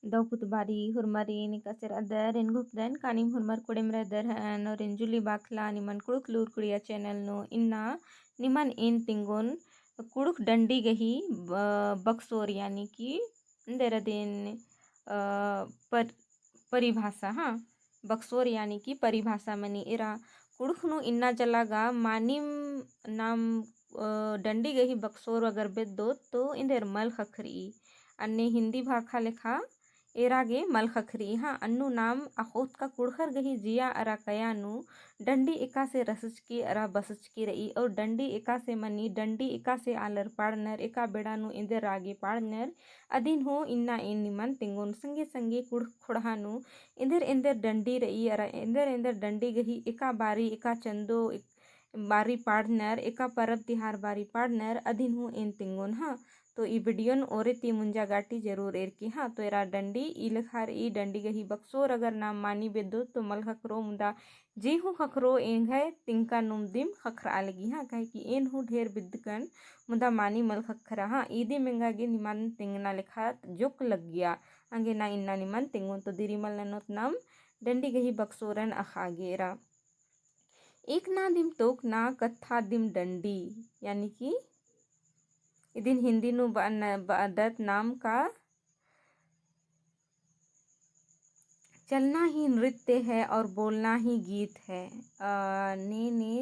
Dauputbari hurmari nikasir adar en gupdan kanim hurmar kodem radar no renjuli bakla niman kuduk lur kudiya channel no inna niman in tingon kuduk dandi गही बक्सोर यानी कि देरदेन पर परिभाषा हाँ बक्सोर यानी कि परिभाषा मनी इरा कुड़ुखनु इन्ना जलागा मानिम नाम डंडी गही बक्सोर अगर बेदो तो इंदेर मल खखरी अन्ने हिंदी भाखा लेखा एरागे मल खखरी हाँ अन्नु नाम अखोत का कुड़खर गही जिया अरा कयानु डंडी एका से रसचकी अरा बसचकी रही और डंडी एका से मनी डंडी एका से आलर पाड़नर एका बेड़ानु इंदेर रागे पाड़नर अदिन हो इन्ना इन निमन तिंगोन संगे संगे कुड़ खुड़हानु इंदेर इंदेर डंडी रही अरा इंदेर इंदेर डंडी गही एका बारी एका चंदो बारी पाड़नर एका परब तिहार बारी पाड़नर अदिन हो इन तिंगोन हाँ तो ई वीडियोन ओरे ती मुंजा गाटी जरूर एर की हाँ तो एरा डंडी ई लखार ई डंडी गही बक्सोर अगर नाम मानी बेदो तो मल खखरो मुंदा जी हूँ खखरो एंग है तिंका नुम दिम खखरा लगी हाँ कहे कि एन हूँ ढेर बिद्दकन मुंदा मानी मल खखरा हाँ ईदी मेंगागे निमान तिंगना लेखा जोक लग गया अंगे ना इन्ना निमान तिंगुन तो दिरिमल ननोत नाम डंडी गही बक्सोरन अखागे एरा एक ना दिम तोक ना कथा दिम डंडी यानी कि इदिन हिंदी नु बादत नाम का चलना ही नृत्य है और बोलना ही गीत है ने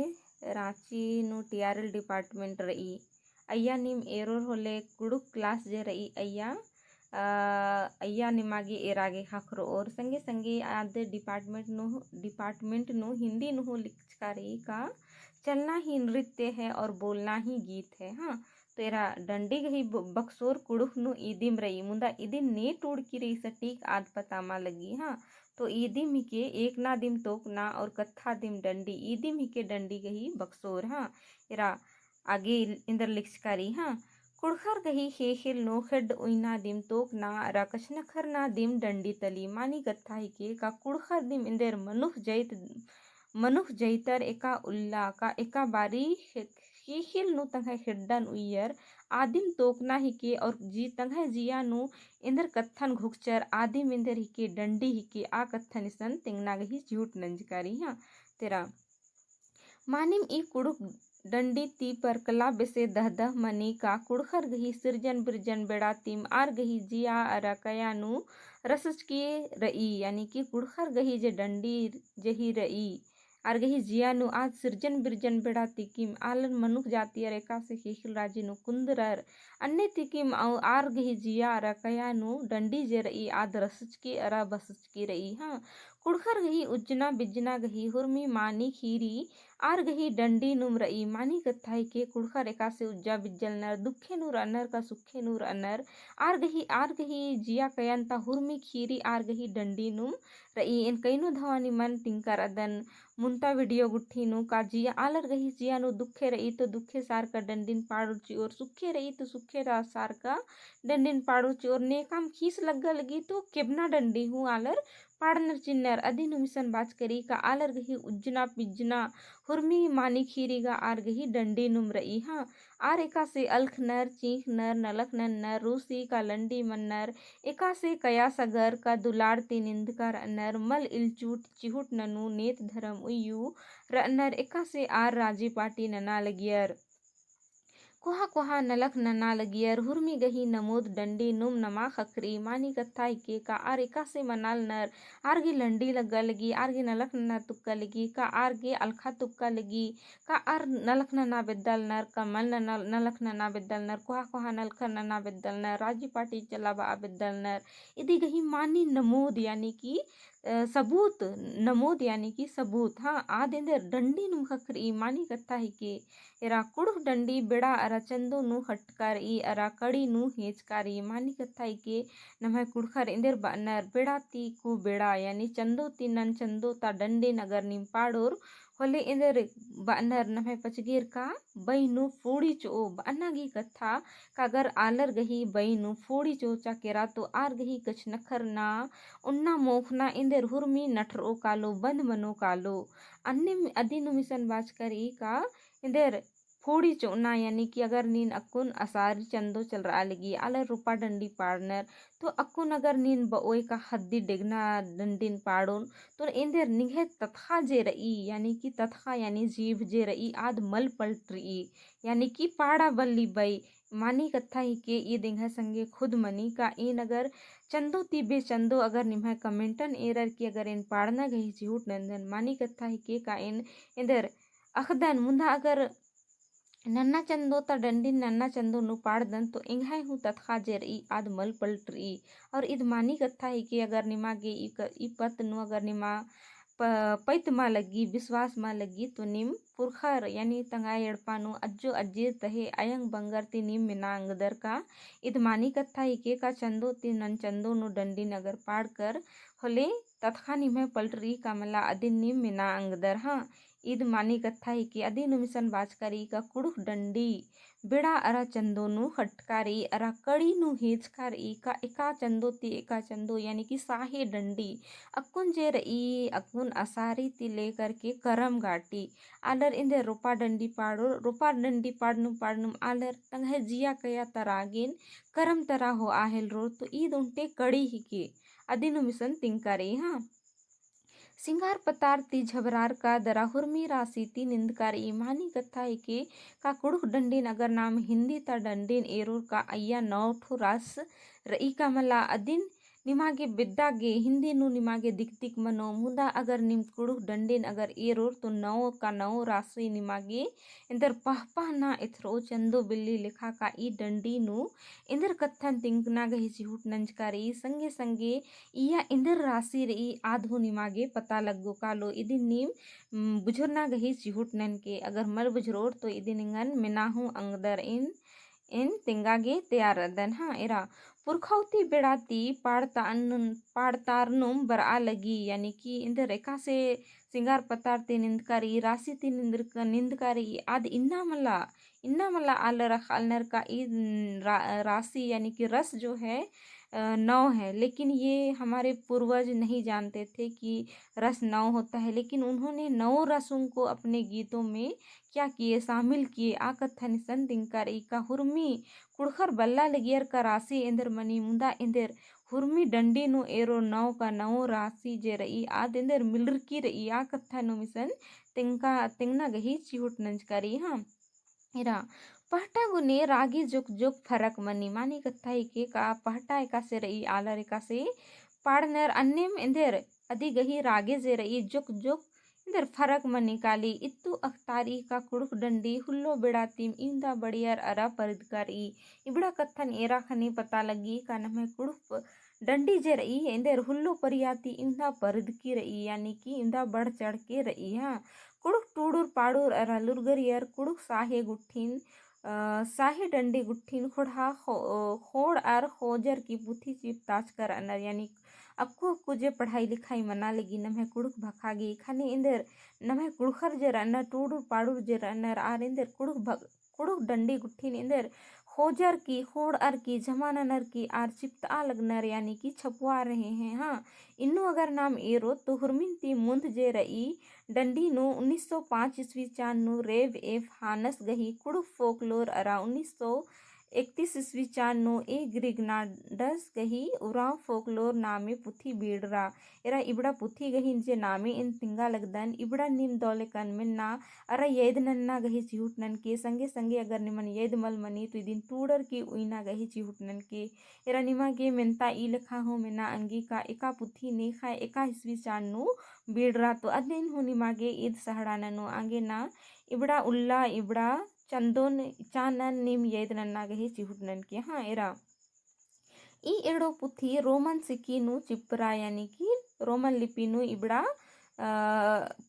रांची नु टीआरएल डिपार्टमेंट रही अय्या निम एरोर होले कुड़ुक क्लास जे रही अय्या निमागे एरागे खखरो और संगे संगे आदे डिपार्टमेंट नु हिंदी नु लिखकारी का चलना ही नृत्य है और बोलना ही गीत है हाँ तेरा डंडी गही बक्सोर कुड़ुख नु ईदिम रही मुंदा ईदिन ने टूड़ की रही सटीक आद पतामा लगी हाँ तो ईदिम ही के एक ना दिम तोक ना और कत्था दिम डंडी ईदिम ही के डंडी गही बक्सोर हाँ इरा आगे इंदर लिखकारी हाँ कुड़खर गही हेखिल नोखेड उइना दिम तोक ना राकशनखर ना दिम डंडी तली मानी कत्था ही के का कुड़खर दिम इंदर मनुख जैतर एका उल्ला का एका बारी हिखिल नु तंघाय हिड्डन उयर आदिम तोकना हिके और जी तंघाय जिया नु इंदर कत्थन घुकचर आदिम इंदर हिके डंडी हिके आ कत्थन सन तिंगना गही झूठ नंजकारी हाँ तेरा मानिम ई कुड़ुक डंडी ती पर कला बेसे दह मनी का कुड़खर गही सिरजन बिरजन बेड़ा तीम आर गही जिया अरा कयानु रसच की रई यानी कि कुड़खर गही जे डंडी जही रई आर गही जियानु आज सिरजन बिरजन बेड़ा तिकिम आलन मनुख जाती रेखा से हिखिल राजी नु कुंदरर अन्य तिकिम आर गही जिया अरा कयानु डंडी जे रई आद रसच की अरा बसच की रई हाँ कुड़खर गही उज्जना बिजना गही हुरमी मानी खीरी आर गही डंडी नुम रई मानी कथाई के कुड़खर एका से उज्जा बिज्जल नर दुखे नूर अनर का सुखे नूर अनर आर गही जिया कयंता हुरमी खीरी आर गही डंडी नुम रई इन कईनु धवानी मन तिंकर अदन मुंता वीडियो गुट्ठीनु का जिया आलर गही जिया नु दुखे रही तो दुखे सार का डंडिन पाड़ुची और सुखे रही तो सुखे सार का डंडिन पाड़ुची और नेकाम खीस लग्गा लगी तो केबना डंडी हूँ आलर पाड़नर चिन्नर अधीन मिशन बाज करी का आलर गही उज्जना पिज्जना हुरमी मानी खीरी गा आर गही डंडी नुम रही हाँ आर एका से अलख नर चीख नर नलख नर रूसी का लंडी मन्नर एका से कया सगर का दुलाड़ती निंदकर नर मल इलचूट चिहुट ननु नेत धर्म उयू रनर एका से आर राजी पाटी नना लगियर कोहा कोहा नलख नना लगियर हुरमी गही नमोद डंडी नुम नमा खखरी मानी कथाई के का आर एका से मनाल नर आरगी लंडी लग्गा लगी आरगी नलख नना तुक्का लगी का आरगे अलखा तुक्का लगी का आर नलख नना बेदल नर का मल नलख नना बेदल नर कोहा कोहा नलख नना बेदल नर राजी पाटी चलाबा बेदल नर इदी गही मानी नमोद यानी कि सबूत नमोद यानी कि सबूत हाँ आदेंदे डंडी नुम खखरी मानी कथा ही के एरा कुड़ुख डंडी बेड़ा अरा चंदो नु हटकार ई अरा कड़ी नु हेचकारी मानी कथा ही के नमः कुड़खर इंदर बानर बेड़ा ती कु बेड़ा यानी चंदो ती नन चंदो ता डंडे नगर निम पाड़ोर होले इंदर बानर नमः पचगीर का बैनु फूड़ी चो बानागी कथा कागर आलर गही बैनु फूड़ी चो चाकेरा तो आर गही कछ नखर ना उन्ना मोखना इंदर हुरमी नठरो कालो बंद मनो कालो अन्य अदिनु मिशन बाज करी का इंदर फोड़ी चोना यानी कि अगर नीन अकुन असारी चंदो चल रहा लगी आलर रूपा डंडी पाड़नर तो अकुन अगर नीन बओय का हद्दी डिगना डंडीन पाड़ोन तो इंदर निघे तथा जे रई यानी कि तथा यानी जीभ जे रई आद मल पलट रई यानी कि पाड़ा बल्ली बई मानी कथा ही के ये दिंघा संगे खुद मनी का इन अगर चंदो तीबे चंदो अगर निम्हा कमेंटन एरर की अगर इन पाड़ना गही झूठ नंदन मानी कथा ही के का इन इंदर अखदन मुंदा अगर नन्ना चंदो त डंडी नन्ना चंदो नु पाड़दन तो इंघाई हूँ तत्खा जेर ई आद मल पलट रही और इद मानी कथा ही कि अगर निमा गे ई पत नु अगर निमा पैत मा लगी विश्वास मा लगी तो निम पुरखर यानी तंगा एड़पानु अज्जो अज्जीर तहे अयंग बंगर ती निम मिना अंगदर का इद मानी कथा ही के का चंदो ती नन चंदो नु डंडी नगर पाड़ कर होले तत्खा निम्हे पलट रही का मला अदिन निम मिना अंगदर हाँ ईद मानी कथा ही कि अदी नुमिसन बाजकारी का कुड़ुख डंडी बिड़ा अरा चंदोनु हटकारी अरा कड़ी नु हेजकार का एका चंदो ती एका चंदो यानी कि साहे डंडी अकुन जे रई अकुन असारी ती लेकर के करम गाटी आलर इंदे रोपा डंडी पाड़नु पाड़नु आलर तंगे जिया कया तरागिन करम तरा हो आहेल रो तो ईद उनटे कड़ी ही के अदी नुमिसन तिंकारी हाँ सिंगार पतार ती झबरार का दरा हुर्मी राशि ती निंदकार ईमानी कथा है के का कुड़ुख डंडीन अगर नाम हिंदी ता डंडीन एरोर का अय्या नौ ठो रास रई का मला अदिन निमागे बिद्दागे हिंदी नु निमागे दिक दिक मनो मुदा अगर निम कुड़ुख डंडीन अगर एरोर तो नौ का नौ राशि निमागे इंदर पह पह ना इथरो चंदो बिल्ली लिखा का ई डंडी नु इंदर कथन तिंकना गही चिहुट नंजकारी संगे संगे इया इंदर राशि रई आधो निमागे पता लगो कालो इदिन नीम बुझुरना गही चिहुट नन के अगर मल बुझरोर तो इदिन इंगन मिनाहू अंगदर इन तिंगागे तैयार दन हाँ एरा पुरखौती बेड़ाती पाड़तारनुम बरा लगी यानी कि इंदर एका से सिंगार पतारते निंदकारी राशि ती निंदकारी आद इन्ना मला आलर खालनर का राशि यानी कि रस जो है 9 है लेकिन ये हमारे पूर्वज नहीं जानते थे कि रस 9 होता है लेकिन उन्होंने 9 रसों को अपने गीतों में क्या किए शामिल किए आ कथन सन दिंकार का हुर्मी कुड़खर बल्ला लगियर का राशि इंदर मनी मुंदा इंदर हुर्मी डंडी नु एरो 9 का 9 राशि जे रई आद इंदर मिलर की रई आ कथन मिसन तिंगना गही चिहुट नंजकारी हाँ इरा पहटा गुने रागी जुक जुक फरक मनी मानी कथा ही के का पहटा एका से रई आलर एका से पाड़नर अन्यम इंदर अधी गही रागे जे रई जुक जुक इंदर फरक मनी काली इत्तु अख्तारी का कुड़ुक डंडी हुल्लो बेड़ातीम इंदा बड़ियर अरा परिदकारी इबड़ा कथन एरा खनी पता लगी का नम है कुड़ुक डंडी जे रई इंदर हुल्लो परियाती इंदा परिद की रई यानी कि इंदा बढ़ चढ़ के रई हाँ कुड़ुक टूडुर पाड़ुर अरा लुरगरियर कुड़ुक साहे गुट्ठिन साहे डंडी गुट्ठिन खोड़ा खोड़ आर खोजर की पुथी चिप ताज कर अनर यानी अक्को कुजे पढ़ाई लिखाई मना लगी नम्हे कुड़ुक भखागी खाने इंदर नम्हे कुड़खर जे रन्नर टूडुर पाड़ुर जे रन्नर आर इंदर कुड़ुक डंडी गुट्ठिन इंदर खोजर की खोड़ अर की जमाननर की आर चिपता लगनर यानी कि छपवा रहे हैं हाँ इन्नु अगर नाम एरो तो हुरमिन ती मुंद जे रई डंडी नु 1905 ईस्वी चान नु रेव एफ हानस गही कुड़ुक फोकलोर अरा 1931 ईस्वी चान नु ए ग्रिगनाडस गही उराव फोकलोर नामे पुथी बीड़रा एरा इबड़ा पुथी गही जे नामे इन तिंगा लगदन इबड़ा निम दौले कन मिन्ना अरा येद नन्ना गही चिहुट नन के संगे संगे अगर निमन येद मल मनी तो दिन टूडर की उइना गही चिहुट नन के एरा निमा के मिनता ई लिखा हो मिना अंगी का एका पुथी ने खा एका ईस्वी चान नु बीड़रा तो अदिन हो निमा के ईद सहड़ा ननु आगे ना इबड़ा उल्ला इबड़ा चंदोन चानन निम येद नन्ना गही चिहुट नन के हाँ एरा ई एड़ो पुथी रोमन सिक्की चिपरा यानी कि रोमन लिपि इबड़ा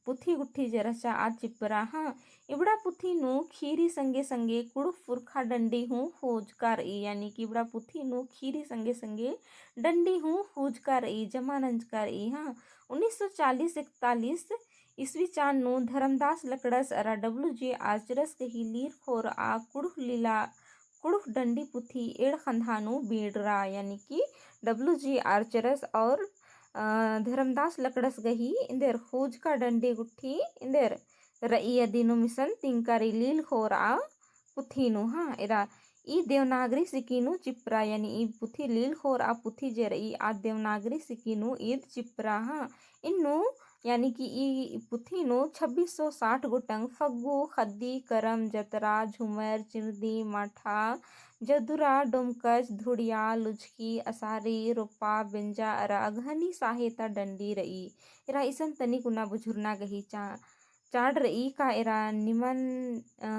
पुथी गुट्ठी जरसा आ चिपरा हाँ इबड़ा पुथी खीरी संगे संगे कुड़ुक फुरखा डंडी हूँ खोजकार यानी कि इबड़ा पुथी खीरी संगे संगे डंडी हूँ खोजकार जमानंजकार हाँ 1940-41 ईस्वी चान धर्मदास लकड़स अरा WJ आचरस कही लीर खोर आ कुड़ुक डंडी पुथी एड़ खंधानु बीड़रा यानी कि WJ आचरस और धर्मदास लकड़स गही इंदर खोज का डंडी गुट्ठी इंदर रई अदिनु मिसन तिंकारी लील खोरा पुथीनु हाँ इरा ई देवनागरी सिकीनु चिप्रा यानी ई पुथी लील खोर आ पुथी जे रई आ देवनागरी सिकीनु ईद चिप्रा हाँ इन्नु यानी कि ई पुथीनु 2660 गोटंग फग्गु खद्दी करम जतरा झुमर चिरदी माठा जदुरा डोमकच धुड़िया लुझकी असारी रोपा बेंजा अरा अघनी सहायता डंडी रई इरा इसन तनिक उना बुझुरना गही चाड रई का एरा निमन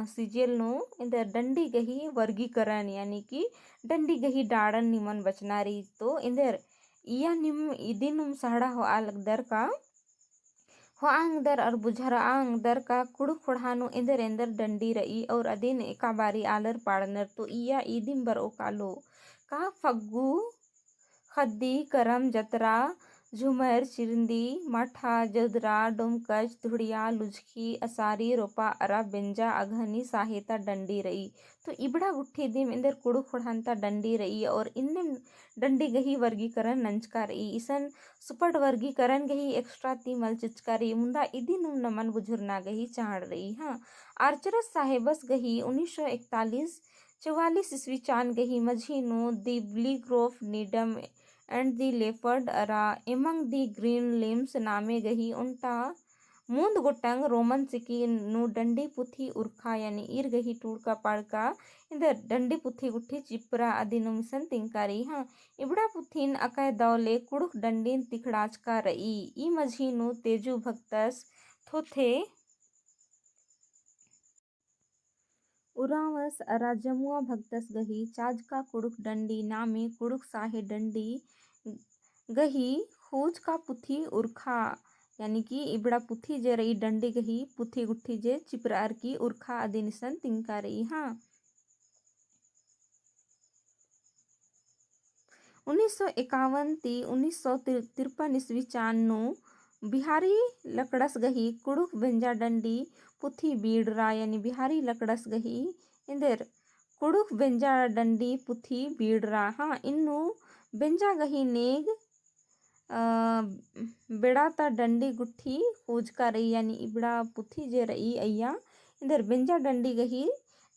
सिजेल नो इंदर डंडी गही वर्गीकरण यानी कि डंडी गही डाड़न निमन बचना रही तो इंदर इया निम इदिनुम सहड़ा हो आलगदर का हो आंगदर और बुझरा आंगदर का कुड़ खुड़ानो इंदर इंदर डंडी रई और अदिन एका बारी आलर पाड़नर तो इया इदिम बर ओकालो का फग्गू खद्दी करम जतरा झुमर चिरंदी माठा जदरा डोमकच धुड़िया लुझकी असारी रोपा अरा बेंजा अघनी सहायता डंडी रई तो इबड़ा गुट्ठी दिम इंदर कुड़ु खुड़ानता डंडी रई और इन्ने डंडी गही वर्गीकरण नंचका रई इसन सुपट वर्गीकरण गही एक्स्ट्रा ती मल चिचका रई मुंदा इदी नुम नमन बुझुरना गही चाड़ रई हाँ आर्चरस साहेबस गही 1941 44 ईस्वी चान गही मझीनु दी ब्ली ग्रोफ नीडम एंड दी लेपर्ड अरा एमंग दी ग्रीन लिम्स नामे गही उनटा मूंद गोटंग रोमन सिकी नु डंडी पुथी उर्खा यानी ईर गही टूड़का पाड़का इंदर डंडी पुथी गुट्ठी चिपरा अदिनु मिसन तिंकारी हाँ इबड़ा पुथीन अकय दौले कुड़ुक डंडीन तिखड़ाचका रई ई मझीनु तेजु भक्तस थोथे उरावस अरा जमुआ भक्तस गही चाजका कुड़ुक डंडी नामे कुड़ुक साहे डंडी गही खूज का पुथी उर्खा यानी कि इबड़ा पुथी जे रही डंडी गही पुथी गुट्ठी जे चिपरार की उर्खा अदिनिसन तिंका रही हाँ 1951 ती 1953 ईस्वी चान्नो बिहारी लकड़स गही कुड़ुक बेंजा डंडी पुथी बीड़रा यानी बिहारी लकड़स गही इंदर कुड़ुक बेंजा डंडी पुथी बीड़रा हाँ इन्नु बेंजा गही नेग बेड़ाता डंडी गुट्ठी खूजका रही यानी इबड़ा पुथी जे रही अय्या इधर बेंजा डंडी गही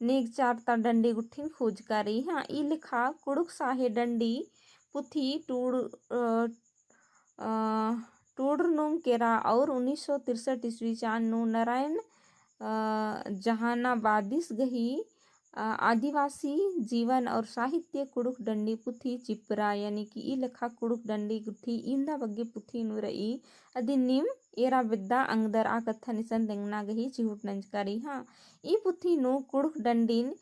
नेग चारता डंडी गुट्ठी खूजका रही हाँ ई लिखा कुड़ुक साहे डंडी पुथी टूडनुम केरा और 1963 ईस्वी चान्नु नारायण जहानाबादिस गही आदिवासी जीवन और साहित्य कुड़ुक डंडी पुथी चिपरा यानी कि ई लेखा कुड़ुक डंडी गुट्ठी इंदा बग्गे पुथी नु रई अदि निम एरा विद्या अंगदर आ कथा निसन देंगना गही चिहुट नंजकारी हाँ ई पुथी नु कुड़ुक डंडीन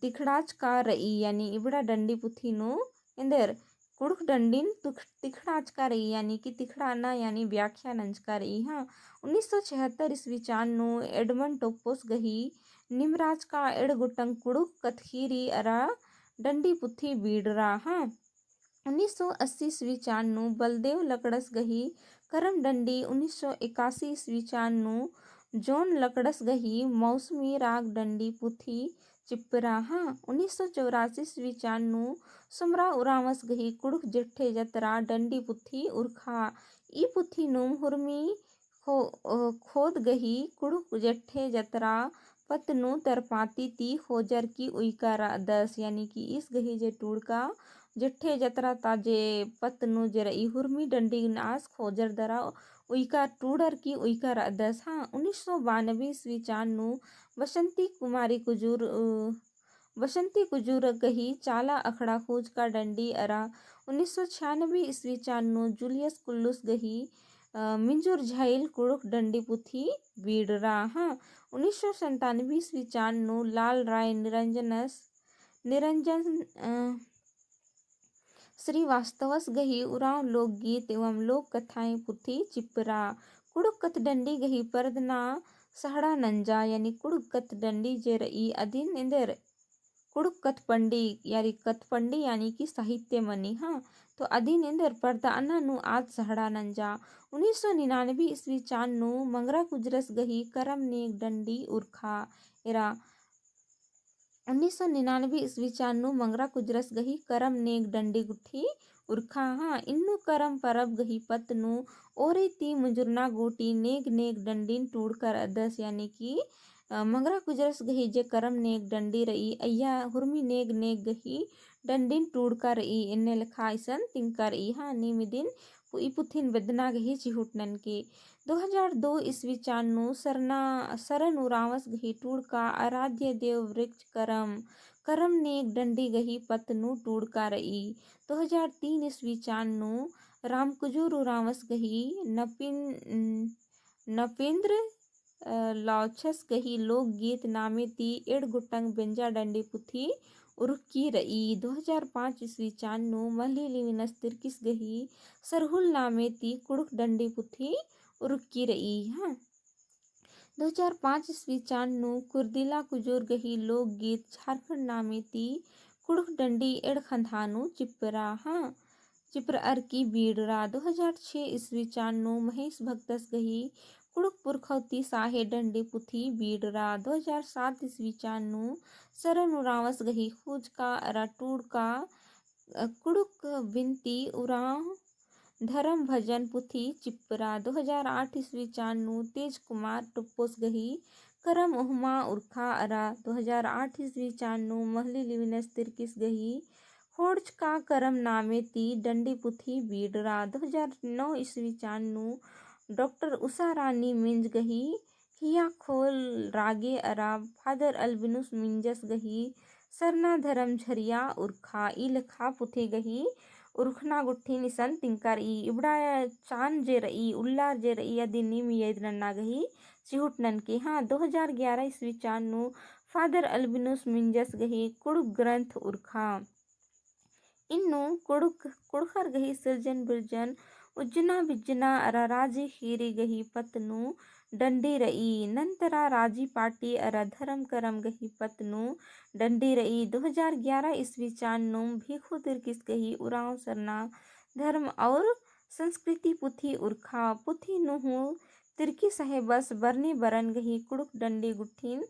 तिखड़ाच का रई यानी इबड़ा डंडी पुथी नु इंदर कुड़ुक डंडीन तिखड़ाच का रई यानी कि तिखड़ाना यानी व्याख्या नंजका रई हाँ 1976 ईस्वी चान्नु एडमंड टोपोस गही निमराज का एड़गुटंग कुड़ुक कथखीरी अरा डंडी पुथी बीड़रा हाँ 1980 ईस्वी चान्नु बलदेव लकड़स गही करम डंडी 1981 ईस्वी चान्नु जोन लकड़स गही मौसमी राग डंडी पुथी चिपरा हाँ 1984 ईस्वी चान्नु सुमरा उरामस गही कुड़ुक जेठे जतरा डंडी पुथी उर्खा ई पुथी नुम हुरमी खोद गही कुड़ुक जेठे जतरा पतनु तरपाती ती खोजर की उइका दस यानी कि इस गही जे टूड़का जेठे जतरा ताजे पतनु जे रई हुरमी डंडी नास खोजर दरा उइका टूडर की उइका दस हाँ 1992 ईस्वी चान्नु बसंती कुजूर गही चाला अखड़ा खोज का डंडी अरा 1996 ईस्वी चान्नु जूलियस कुल्लुस गही मिंजुर झाइल कुड़ुक डंडी पुथी बीड़रा हाँ 1997 ईस्वी चान्नु लाल राय निरंजन श्रीवास्तवस गही उराव लोकगीत एवं लोक कथाएं पुथी चिपरा कुड़ुक कथ डंडी गही परदना सहड़ा नंजा यानी कुड़ुक कथ डंडी जे रई अधीन इंदर कुड़ुक कथपंडी यानी कि साहित्य मनी हाँ तो अधीन इंदर पर्दा अन्ना नु आज सहड़ा नंजा 1999 ईस्वी चान्नु मंगरा कुजरस गही करम नेक डंडी उर्खा एरा 1999 ईस्वी चान्नु मंगरा कुजरस गही करम नेग डंडी गुट्ठी उर्खा हाँ इन्नु करम परब गही पत्नु ओरे ती मुजुरना गोटी नेग नेग डंडीन टूड़ कर अदस यानी कि मंगरा कुजरस गही जे करम नेग डंडी रही अय्या हुर्मी नेग नेग गही डंडीन टूड़ कर रही इन्ने लिखा ऐसन तिंकर रही हाँ नीमिदिन ई पुथिन वेदना गही चिहुटनन के 2002 ईस्वी चान्नु सरन उरावस गही टूड़ का आराध्य देव वृक्ष करम करम नेक डंडी गही पतनु टूड़ का रई 2003 ईस्वी चान्नु रामकुजूर उरावस गही नपेंद्र लौछस गही लोकगीत नामे ती एड़ गुट्टंग बेंजा डंडी पुथी उरुक्की रई 2005 ईस्वी चान्नु मल्ली लिविनस तिरकिस गही सरहुल नामे ती कुड़ुक डंडी पुथी उरुक्की रई हाँ 2005 ईस्वी चान्नु कुर्दिला कुजूर गही लोकगीत झारखंड नामे ती कुड़ुक डंडी एड़ खंधानु चिपरा हाँ चिप्र अर की बीड़रा 2006 ईस्वी चान्नु महेश भक्तस गही कुड़ुक पुरखौती साहे डंडी पुथी बीड़रा 2007 ईस्वी चान्नु सरन उरावस गही खूज का अराटूड़ का कुड़ुक बिनती उराव धर्म भजन पुथी चिपरा 2008 ईस्वी चान्नु तेज कुमार टुप्पोस गही करम उहमा उर्खा अरा 2008 ईस्वी चान्नु महली लिविनस तिरकिस गही होड्ज का करम नामे ती डंडी पुथी बीड़रा 2009 ईस्वी चान्नु डॉक्टर उषा रानी मिंज गही हिया खोल रागे अरा फादर अल्बिनुस मिंजस गही सरना धर्म झरिया उर्खा ई लखा पुथे गही उर्खना गुट्ठी निसन तिंकार ई इबड़ा चांद जे रई उल्लार जे रई यदि नीम येद नन्ना गही चिहुट नन के हाँ 2011 ईस्वी चान्नु फादर अल्बिनुस मिंजस गही कुड़ुक ग्रंथ उर्खा इन्नु कुड़खर गही सृजन बिरजन उज्जना बिज्जना अरा राजी खीरी गही पतनु डंडी रई नंतरा राजी पार्टी अरा धर्म करम गही पतनु डंडी रई 2011 ईस्वी चान्नु भीखू तिरकिस गही उराव सरना धर्म और संस्कृति पुथी उर्खा पुथी नुहु तिरकी साहेबस बरनी बरन गही कुड़ुक डंडी गुट्ठीन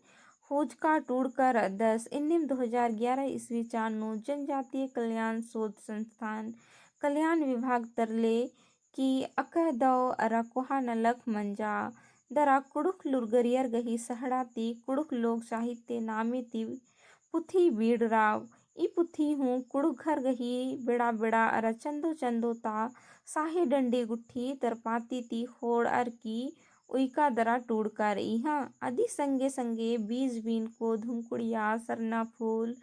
खोजका टूड़कर 10 इन्निम 2011 ईस्वी चान्नु जनजातीय कल्याण शोध संस्थान कल्याण विभाग तरले की अकह दौ अरा कोहा नलख मंजा दरा कुड़ुक लुरगरियर गही सहड़ाती कुड़ुक लोक साहित्य नामे ती पुथी बीड़राव ई पुथी हूँ कुड़ुक घर गही बेड़ा बेड़ा अरा चंदो चंदो ता साहे डंडी गुट्ठी तरपाती ती होड़ अर की उइका दरा टूड़का रही हाँ आदि संगे संगे बीज बीन को धुमकुड़िया सरना फूल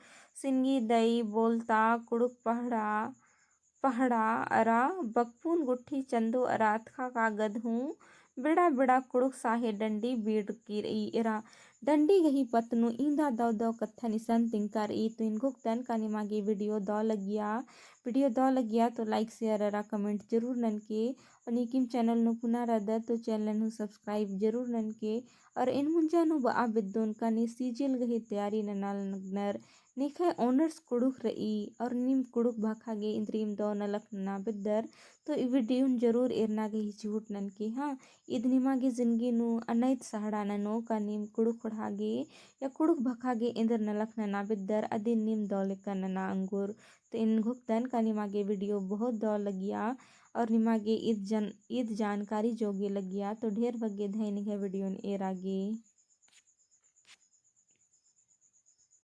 सिंगी दई बोलता कुड़ुक पहड़ा अरा बकपून गुट्ठी चंदो अरा अथका का गधूँ बेड़ा बेड़ा कुड़ुक साहे डंडी बीड़ की रही इरा डंडी गही पतनु इंदा दौ दौ कत्था निसन तिंकार ई तो इनको तन का निमागे वीडियो दौ लगिया तो लाइक शेयर अरा कमेंट जरूर नन के और निकिम चैनल नु पुनः रदा तो चैनल नु सब्सक्राइब जरूर नन के और इन मुंजा नु बा बिद्दोन का ने सीजल गही तैयारी ननाल नगनर नेखे ओनर्स कुड़ुक रई और निम कुड़ुक भाखागे इंद्रीम दौ नलक ना बिद्दर तो ई वीडियो जरूर एरना गही चिहुट नन के हाँ इद निमागे जिंदगी नु अनैत सहाड़ा ननो का नीम कुड़ुक पढ़ागे या कुड़ुक भखागे इंद्र नलक नना बिद्दर अदिन नीम दौ लेकर नना अंगुर तो इन घुक्तन का निमागे वीडियो बहुत दौ लगिया और निमागे ईद जानकारी जोगे लगिया तो ढेर बग्गे धैनिक है वीडियो एरागे।